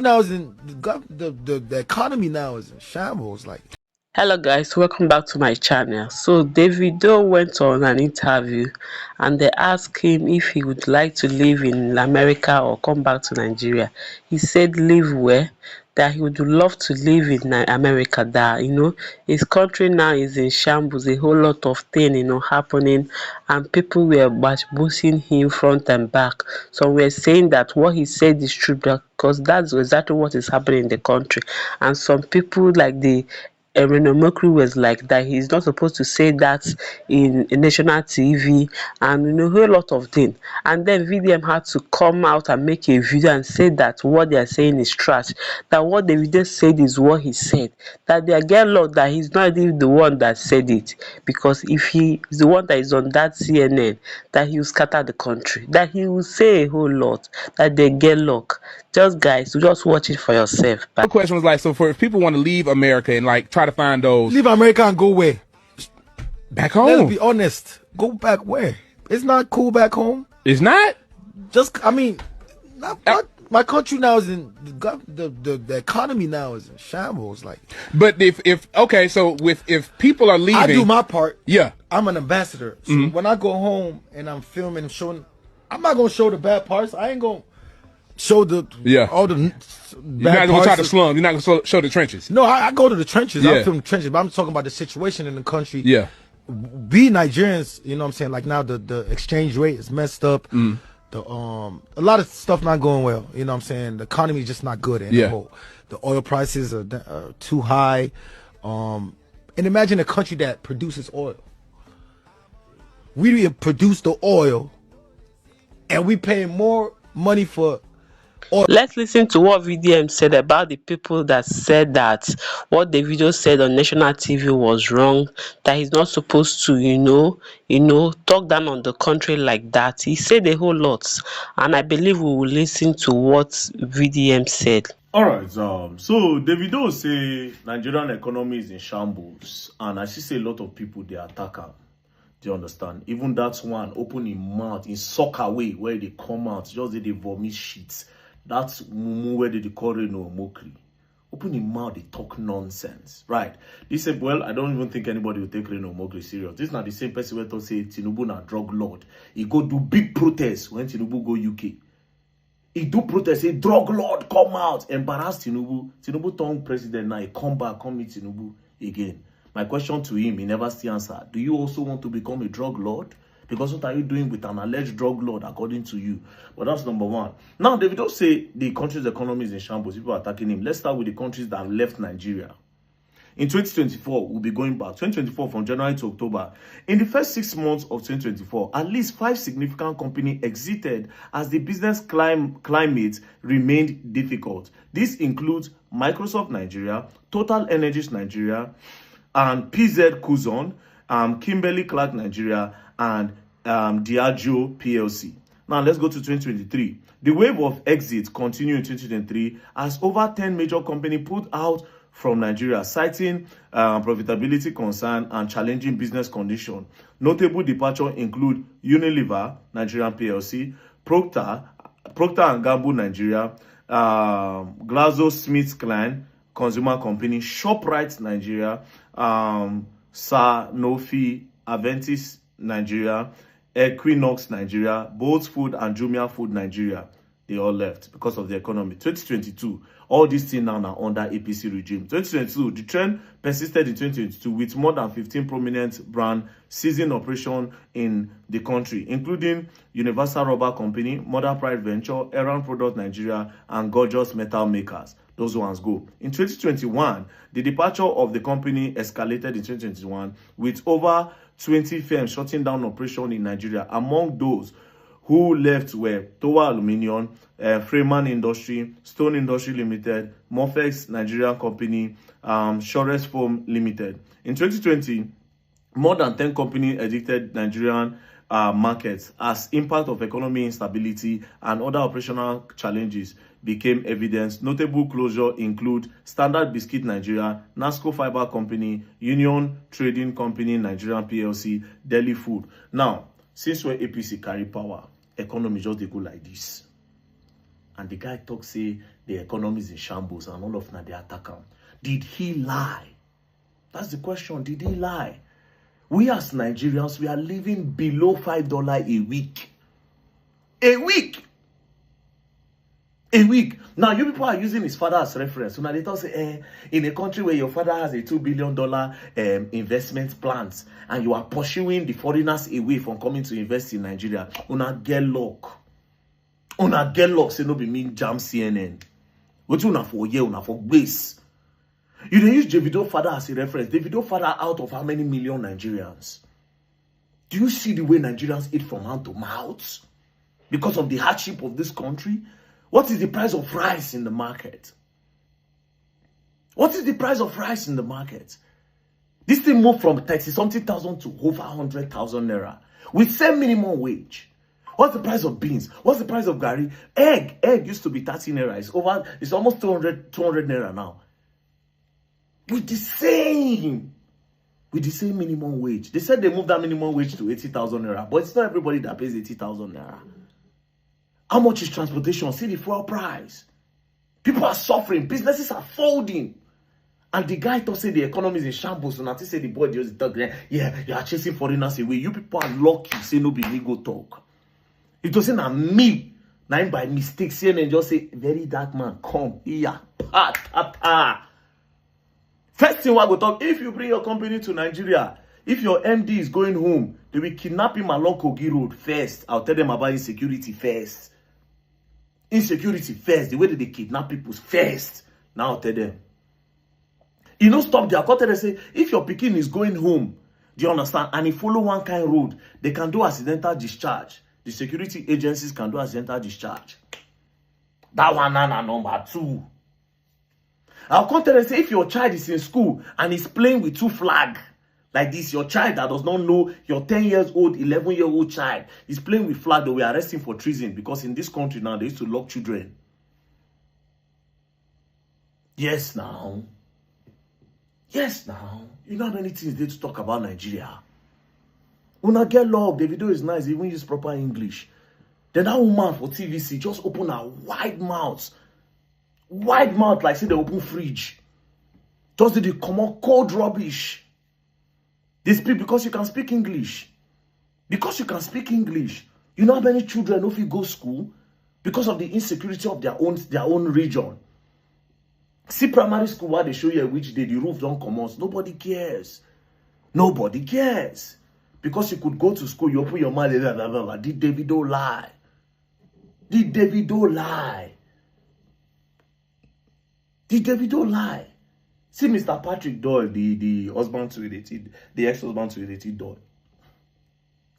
Now is in the economy now is in shambles. Like, Hello guys, welcome back to my channel. So Davido went on an interview and they asked him if he would like to live in America or come back to Nigeria. He said live where? That he would love to live in America, that his country now is in shambles, a whole lot of things happening, and people were bashing him front and back. So we're saying that what he said is true because that's exactly what is happening in the country. And some people like the Reno Mokri was like that he's not supposed to say that in national TV, and a whole lot of things. And then VDM had to come out and make a video and say that what they are saying is trash, that what the video said is what he said, that they are get luck that he's not even the one that said it, because if he is the one that is on that CNN, that he will scatter the country, that he will say a whole lot, that they get luck. Just guys, just watch it for yourself. The question was like, so for if people want to leave America and like try to find those, leave America and go where? Back home. Let's be honest. Go back where? It's not cool back home. It's not. My country now is in the economy now is in shambles. Like, but if people are leaving, I do my part. Yeah, I'm an ambassador. So when I go home and I'm filming and showing, I'm not gonna show the bad parts. I ain't gonna show all the bad You're not gonna try to slum. You're not gonna show the trenches. No, I go to the trenches. Yeah. I film the trenches, but I'm talking about the situation in the country. Yeah. We Nigerians, you know what I'm saying? Like now the exchange rate is messed up. A lot of stuff not going well. You know what I'm saying? The economy is just not good. And the oil prices are too high. And imagine a country that produces oil. We produce the oil, and we pay more money for oil. Let's listen to what VDM said about the people that said that what the video said on national TV was wrong, that he's not supposed to, talk down on the country like that. He said a whole lot, and I believe we will listen to what VDM said. All right, so Davido say Nigerian economy is in shambles, and I see a lot of people they attack him. Do you understand? Even that one open him mouth in soccer way where they come out, just they vomit shit. That's where they call Reno Mokri. Open him mouth, they talk nonsense. Right. They said, well, I don't even think anybody will take Reno Mokri serious. This is not the same person who say Tinubu na drug lord. He go do big protests when Tinubu go UK. He do protest, say drug lord come out, embarrass Tinubu. Tinubu turn president now, he come back, come meet Tinubu again. My question to him, he never still answer. Do you also want to become a drug lord? Because what are you doing with an alleged drug lord according to you? But that's number one. Now, Davido say the country's economy is in shambles. People are attacking him. Let's start with the countries that have left Nigeria. In 2024, we'll be going back. 2024 from January to October. In the first 6 months of 2024, at least 5 significant companies exited as the business climate remained difficult. This includes Microsoft Nigeria, Total Energies Nigeria, and PZ Kuzon, Kimberly Clark Nigeria, and Diageo PLC. Now let's go to 2023. The wave of exits continued in 2023 as over 10 major companies pulled out from Nigeria, citing profitability concern and challenging business conditions. Notable departures include Unilever Nigerian PLC, Procter & Gamble Nigeria, GlaxoSmithKline Consumer Company, ShopRite Nigeria, Sanofi Aventis Nigeria, Equinox Nigeria, Bolt Food and Jumia Food Nigeria. They all left because of the economy. 2022, all these things now are under APC regime. 2022, the trend persisted in 2022 with more than 15 prominent brands ceasing operation in the country, including Universal Rubber Company, Mother Pride Venture, Aaron Product Nigeria, and Gorgeous Metal Makers. Those ones go. In 2021, the departure of the company escalated in 2021 with over 20 firms shutting down operation in Nigeria. Among those who left were Towa Aluminium, Freeman Industry, Stone Industry Limited, Morphex Nigerian Company, Shores Foam Limited. In 2020, more than 10 companies exited Nigerian markets as impact of economic instability and other operational challenges became evident. Notable closure include Standard Biscuit Nigeria, Nasco Fiber Company, Union Trading Company Nigerian PLC, Delhi Food. Now, since where APC carry power, economy just dey go like this. And the guy talk say the economy is in shambles and all of that they attack him. Did he lie? That's the question. Did he lie? We as Nigerians, we are living below $5 a week. A week! A week. Now, you people are using his father as reference. So now they talk say, in a country where your father has a $2 billion investment plans and you are pursuing the foreigners away from coming to invest in Nigeria, una get luck. Una get luck, say no be mean jam CNN. What you una for year, una for base. You don't use Davido father as a reference. Davido father out of how many million Nigerians? Do you see the way Nigerians eat from hand to mouth? Because of the hardship of this country? What is the price of rice in the market? What is the price of rice in the market? This thing moved from 30-something thousand to over 100,000 naira. With same minimum wage. What's the price of beans? What's the price of gari? Egg used to be 30 naira. It's almost 200 naira now. With the same minimum wage. They said they moved that minimum wage to 80,000 naira. But it's not everybody that pays 80,000 naira. How much is transportation? See the fuel price. People are suffering. Businesses are folding. And the guy thought say the economy is in shambles. And I say the boy just talk. Yeah, you are chasing foreigners away. You people are lucky. Say no be me go talk. It wasn't a me. Now by mistake, CNN just say, very dark man, come here. First thing I go talk, if you bring your company to Nigeria, if your MD is going home, they will kidnap him along Kogi Road first. I'll tell them about insecurity first. Insecurity first, the way that they kidnap people first. Now I'll tell them. You know, stop there. I'll tell them, say, if your Pekin is going home, do you understand? And he follow one kind of road, they can do accidental discharge. The security agencies can do accidental discharge. That one, number 2. I'll come tell them, say, if your child is in school and is playing with 2 flags, like this, your child that does not know, your 10 years old, 11-year-old child is playing with flag, that we are arresting for treason, because in this country now, they used to lock children. Yes, now. Yes, now. You know how many things there to talk about Nigeria. Una get love. Davido is nice. He even use proper English. Then that woman for TVC just open her wide mouth. Wide mouth like say they open fridge. Just did they come on cold rubbish. They speak because you can speak English. Because you can speak English. You know how many children if you go to school? Because of the insecurity of their own region. See primary school where they show you which day the roof don't come out. Nobody cares. Nobody cares. Because you could go to school, you open your mouth, did Davido lie? Did Davido lie? Did Davido lie? See Mr. Patrick Doyle, the husband to the ex-husband to Ireti Doyle.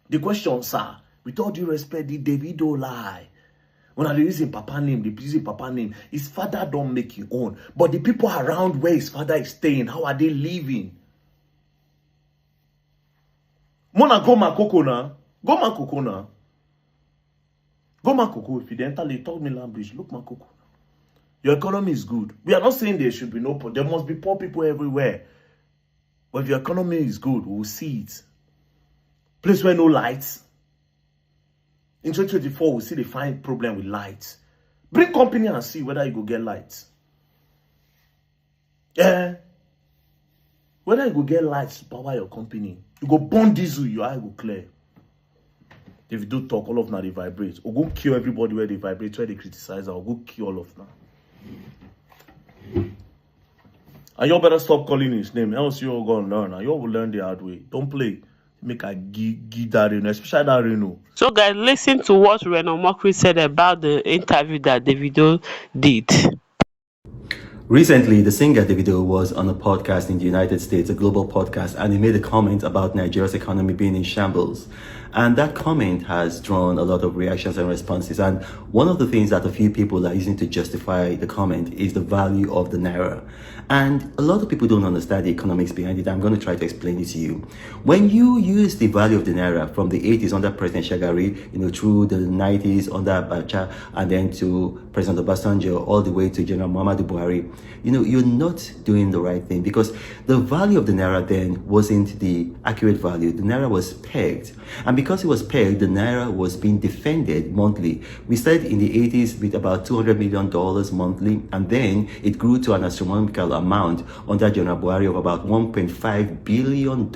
The question, sir, with all due respect, did Davido lie? When they using papa name, they using papa name. His father don't make his own. But the people around where his father is staying, how are they living? Mona go makoko na. Go makoko na. Go makoko. If you enter the talk me language, look makoko. Your economy is good. We are not saying there should be no poor. There must be poor people everywhere. But if your economy is good, we will see it. Place where no lights. In 2024, we'll see the fine problem with lights. Bring company and see whether you go get lights. Yeah. Whether you go get lights to power your company. You go burn diesel, your eye will clear. If you do talk, all of now they vibrate. Or go kill everybody where they vibrate, where they criticize, or go kill all of now. And you better stop calling his name, else you're going to learn. And you will learn the hard way. Don't play. Make a give that Reno, especially that Reno. So guys, listen to what Reno Mokri said about the interview that Davido did. Recently, the singer Davido was on a podcast in the United States, a global podcast, and he made a comment about Nigeria's economy being in shambles. And that comment has drawn a lot of reactions and responses. And one of the things that a few people are using to justify the comment is the value of the naira. And a lot of people don't understand the economics behind it. I'm going to try to explain it to you. When you use the value of the naira from the 80s under President Shagari, through the 90s under Abacha, and then to President Obasanjo, all the way to General Muhammadu Buhari, you're not doing the right thing, because the value of the naira then wasn't the accurate value. The naira was pegged. And because it was pegged, the naira was being defended monthly. We started in the 80s with about $200 million monthly, and then it grew to an astronomical amount under General Buhari of about $1.5 billion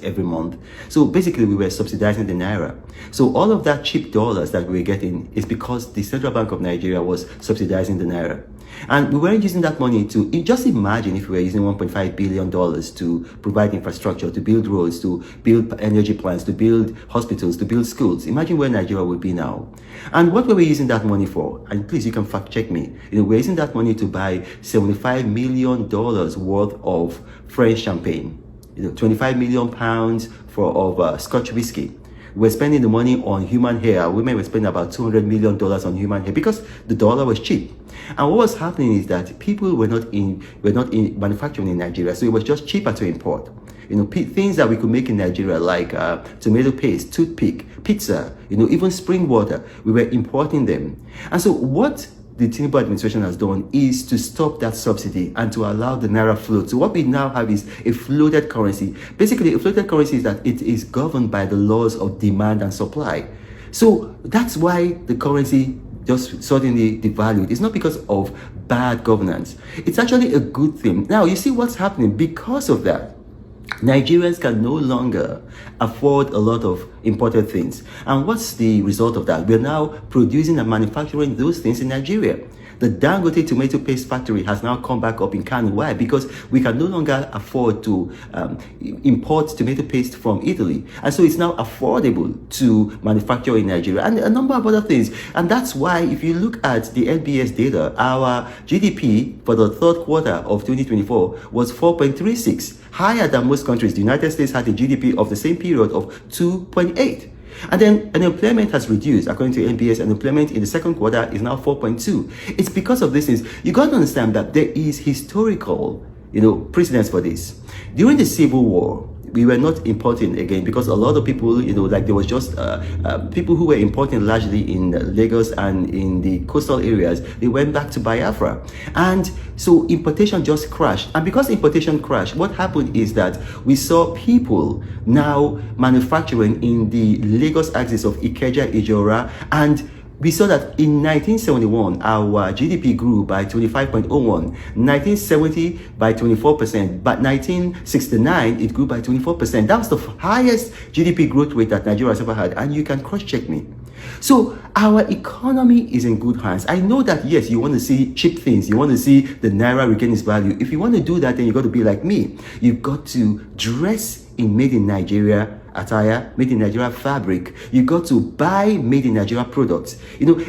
every month. So basically, we were subsidizing the naira. So all of that cheap dollars that we were getting is because the Central Bank of Nigeria was subsidizing the naira. And we weren't using that money to, just imagine if we were using $1.5 billion to provide infrastructure, to build roads, to build energy plants, to build hospitals, to build schools. Imagine where Nigeria would be now. And what were we using that money for? And please, you can fact check me. We're using that money to buy $75 million worth of French champagne, 25 million pounds of Scotch whiskey. We're spending the money on human hair. Women were spending about $200 million on human hair because the dollar was cheap. And what was happening is that people were not in manufacturing in Nigeria, so it was just cheaper to import. Things that we could make in Nigeria, like tomato paste, toothpick, pizza, even spring water, we were importing them. And so what the Tinubu administration has done is to stop that subsidy and to allow the naira float. So what we now have is a floated currency. Basically, a floated currency is that it is governed by the laws of demand and supply. So that's why the currency just suddenly devalued. It's not because of bad governance. It's actually a good thing. Now, you see what's happening because of that. Nigerians can no longer afford a lot of imported things. And what's the result of that? We're now producing and manufacturing those things in Nigeria. The Dangote tomato paste factory has now come back up in Kano. Why? Because we can no longer afford to import tomato paste from Italy. And so it's now affordable to manufacture in Nigeria and a number of other things. And that's why if you look at the NBS data, our GDP for the third quarter of 2024 was 4.36, higher than most countries. The United States had a GDP of the same period of 2.8. And then unemployment has reduced. According to NBS, unemployment in the second quarter is now 4.2. It's because of this things. You got to understand that there is historical, precedence for this. During the Civil War, we were not importing again because a lot of people, like there was just people who were importing largely in Lagos and in the coastal areas. They went back to Biafra. And so importation just crashed. And because importation crashed, what happened is that we saw people now manufacturing in the Lagos axis of Ikeja, Ijora, and we saw that in 1971, our GDP grew by 25.01, 1970 by 24%, but 1969, it grew by 24%. That was the highest GDP growth rate that Nigeria has ever had, and you can cross-check me. So our economy is in good hands. I know that, yes, you want to see cheap things. You want to see the Naira regain its value. If you want to do that, then you've got to be like me. You've got to dress in made in Nigeria attire, made in Nigeria fabric. You got to buy made in Nigeria products.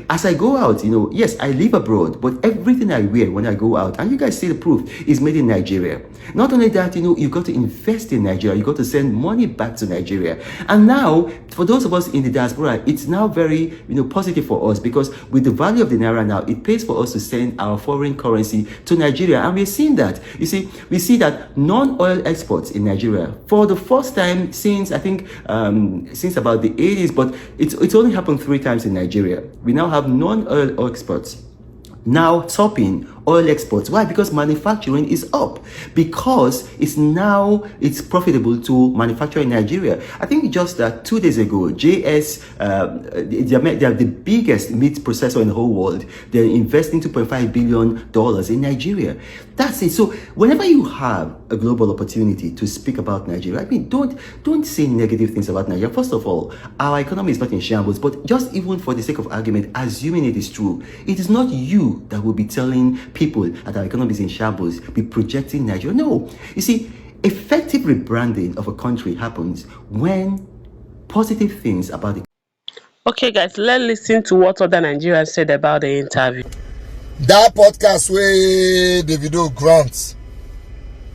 As I go out, yes, I live abroad, but everything I wear when I go out, and you guys see the proof, is made in Nigeria. Not only that, you got to invest in Nigeria. You got to send money back to Nigeria. And now, for those of us in the diaspora, it's now very, positive for us because with the value of the Naira now, it pays for us to send our foreign currency to Nigeria. And we're seeing that. You see, we see that non-oil exports in Nigeria, for the first time since, I think, since about the 80s, but it's only happened 3 times in Nigeria. We now have non-oil exports now topping oil exports. Why? Because manufacturing is up. Because it's profitable to manufacture in Nigeria. I think just 2 days ago, JS, they are the biggest meat processor in the whole world. They're investing $2.5 billion in Nigeria. That's it. So whenever you have a global opportunity to speak about Nigeria, don't say negative things about Nigeria. First of all, our economy is not in shambles, but just even for the sake of argument, assuming it is true, it is not you that will be telling people that our economy is in shambles, be projecting Nigeria. No. You see, effective rebranding of a country happens when positive things about the. Okay, guys, let's listen to what other Nigerians said about the interview. That podcast where DAVIDO grants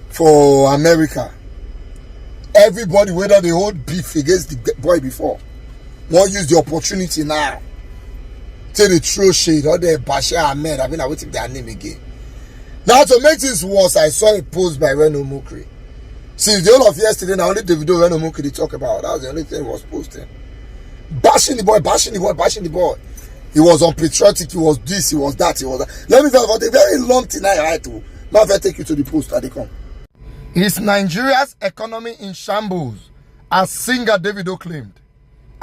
for America, everybody, whether they hold beef against the boy before, won't use the opportunity now. Say the true shade, or the Bashir Ahmed. I waiting their name again. Now, to make this worse, I saw a post by Reno Mukri. Since the whole of yesterday, now only DAVIDO Reno Mukri talk about. That was the only thing he was posting. Bashing the boy, bashing the boy, bashing the boy. He was unpatriotic, he was this, he was that, he was that. Let me tell you about a very long thing I had to. Now, if I take you to the post, they come. Is Nigeria's economy in shambles, as singer DAVIDO claimed?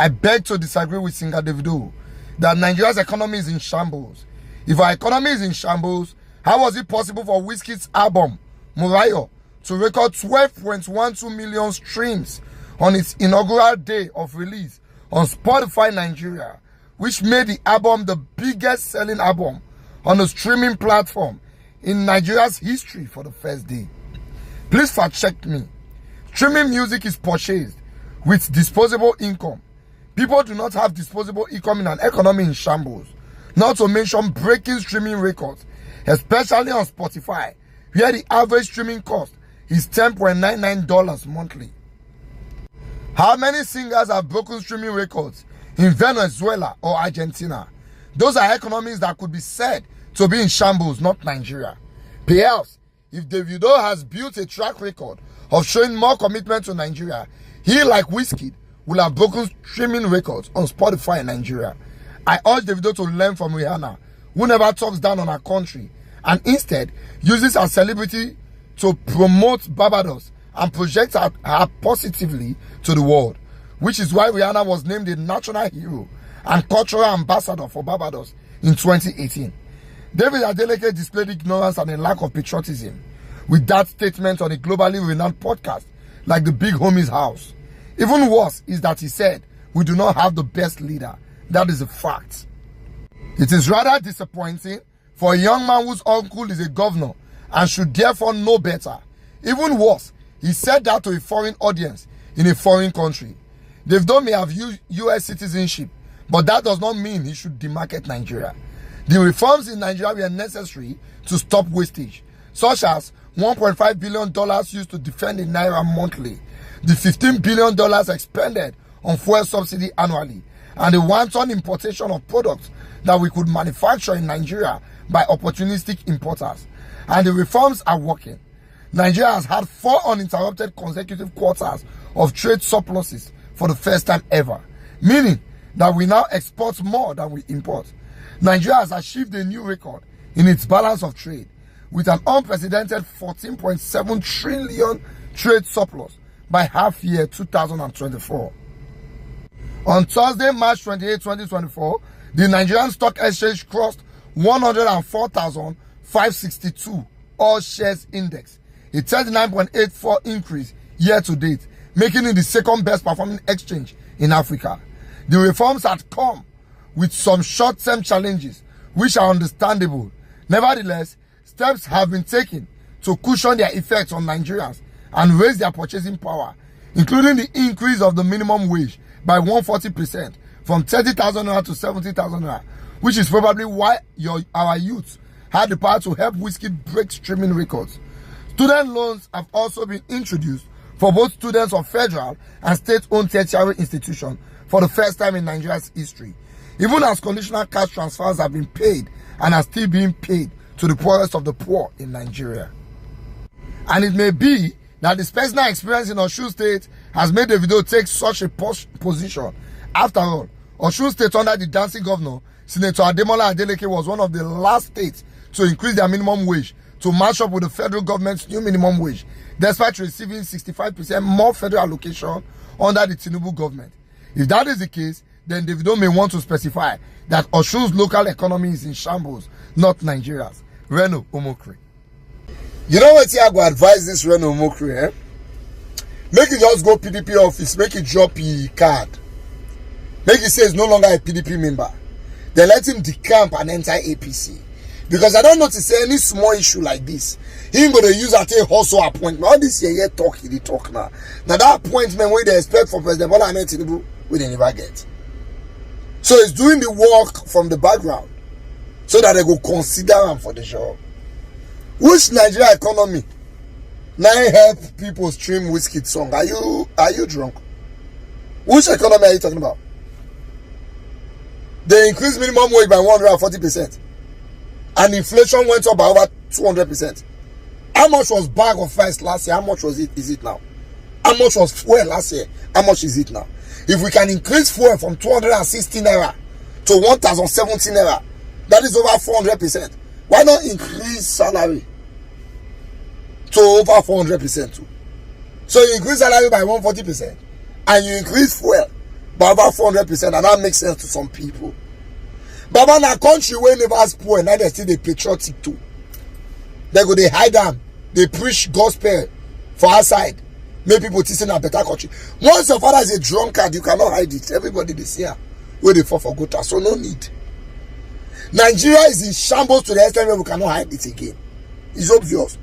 I beg to disagree with singer Davido that Nigeria's economy is in shambles. If our economy is in shambles, how was it possible for Wizkid's album, Murayo, to record 12.12 million streams on its inaugural day of release on Spotify Nigeria, which made the album the biggest selling album on a streaming platform in Nigeria's history for the first day? Please fact check me. Streaming music is purchased with disposable income. People do not have disposable income in an economy in shambles, not to mention breaking streaming records, especially on Spotify, where the average streaming cost is $10.99 monthly. How many singers have broken streaming records in Venezuela or Argentina? Those are economies that could be said to be in shambles, not Nigeria. Perhaps, if Davido has built a track record of showing more commitment to Nigeria, he, like Wizkid, will have broken streaming records on Spotify in Nigeria. I urge Davido to learn from Rihanna, who never talks down on her country and instead uses her celebrity to promote Barbados and project her positively to the world, which is why Rihanna was named the national hero and cultural ambassador for Barbados in 2018. David Adeleke displayed ignorance and a lack of patriotism with that statement on a globally renowned podcast like the Big Homie's House. Even worse is that he said, "We do not have the best leader." That is a fact. It is rather disappointing for a young man whose uncle is a governor and should therefore know better. Even worse, he said that to a foreign audience in a foreign country. Davido may have US citizenship, but that does not mean he should demarket Nigeria. The reforms in Nigeria were necessary to stop wastage, such as $1.5 billion used to defend the Naira monthly, the $15 billion expended on fuel subsidy annually, and the wanton importation of products that we could manufacture in Nigeria by opportunistic importers. And the reforms are working. Nigeria has had 4 uninterrupted consecutive quarters of trade surpluses for the first time ever, meaning that we now export more than we import. Nigeria has achieved a new record in its balance of trade with an unprecedented 14.7 trillion trade surplus by half year 2024. On Thursday, March 28, 2024, the Nigerian Stock Exchange crossed 104,562 all shares index, a 39.84 increase year to date, making it the second best performing exchange in Africa. The reforms had come with some short-term challenges, which are understandable. Nevertheless, steps have been taken to cushion their effects on Nigerians and raise their purchasing power, including the increase of the minimum wage by 140% from 30,000 naira to 70,000 naira, which is probably why our youth had the power to help Wizkid break streaming records. Student loans have also been introduced for both students of federal and state-owned tertiary institutions for the first time in Nigeria's history, even as conditional cash transfers have been paid and are still being paid to the poorest of the poor in Nigeria. And it may be that his personal experience in Osun State has made Davido take such a position. After all, Osun State under the dancing governor, Senator Ademola Adeleke, was one of the last states to increase their minimum wage to match up with the federal government's new minimum wage, despite receiving 65% more federal allocation under the Tinubu government. If that is the case, then Davido may want to specify that Osun's local economy is in shambles, not Nigeria's. Reno Omokri. You know what I go advise this Reno Omokri, eh? Make it just go PDP office, make it drop his card. Make it say he's no longer a PDP member. Then let him decamp and enter APC. Because I don't notice any small issue like this. He ain't going to use at a hustle appointment. All this year talk, he talk now. Now that appointment where they expect for President Bola Ahmed Tinubu, we they never get. So he's doing the work from the background so that they go consider him for the job. Which Nigeria economy now help people stream Wizkid song? Are you drunk? Which economy are you talking about? They increased minimum wage by 140%. And inflation went up by over 200%. How much was bag of rice last year? How much is it now? How much was fuel last year? How much is it now? If we can increase fuel from 260 naira to 1,070 naira, that is over 400%. Why not increase salary to over 400% too? So you increase salary by 140% and you increase fuel by over 400%, and that makes sense to some people. Baba, na country where never spoil, now they still they patriotic too. They go, they hide them, they preach gospel for outside. Make people teach in a better country. Once your father is a drunkard, you cannot hide it. Everybody they see where they fall for good, so no need. Nigeria is in shambles to the extent where we cannot hide it again. It's obvious.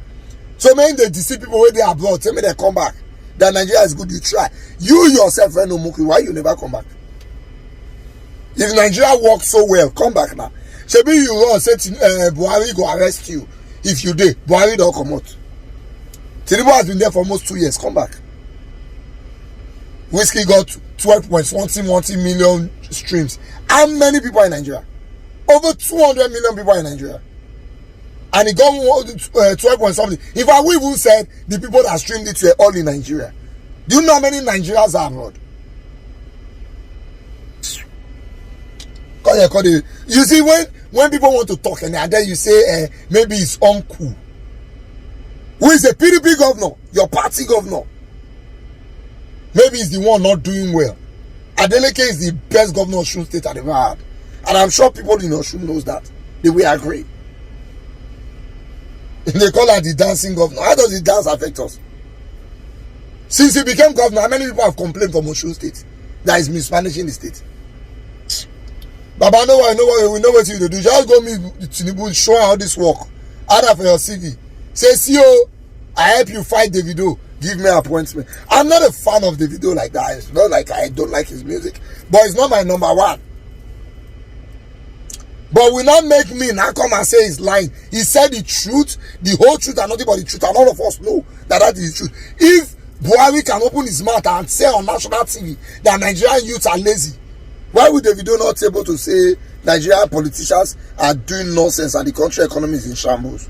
So many they deceive people when they are abroad, tell me they come back. That Nigeria is good, you try. You yourself, no Muki, why you never come back? If Nigeria works so well, come back now. Shebi you run, say Buhari go arrest you. If you did, Buhari don't come out. Tinubu has been there for almost 2 years. Come back. Whiskey got 12.1 million streams. How many people in Nigeria? Over 200 million people in Nigeria. And it got 12 point something. In fact, we even said the people that streamed it were all in Nigeria. Do you know how many Nigerians are abroad? You see, when people want to talk and then you say maybe it's uncool. Who is the PDP governor? Your party governor. Maybe he's the one not doing well. Adeleke is the best governor Osun State I've ever had. And I'm sure people in Osun knows that. They will agree. They call her the dancing governor. How does the dance affect us? Since he became governor, how many people have complained from Osun State that is mismanaging the state? Baba, no, we know what you do. Just go meet Tinubu, show how this work. Add that for your CV. Say, CEO, I help you fight Davido. Give me an appointment. I'm not a fan of Davido like that. It's not like I don't like his music. But it's not my number one. But will not make me now come and say he's lying. He said the truth, the whole truth, and nothing but the truth. And all of us know that that is the truth. If Buhari can open his mouth and say on national TV that Nigerian youths are lazy, why would Davido not able to say Nigerian politicians are doing nonsense and the country economy is in shambles?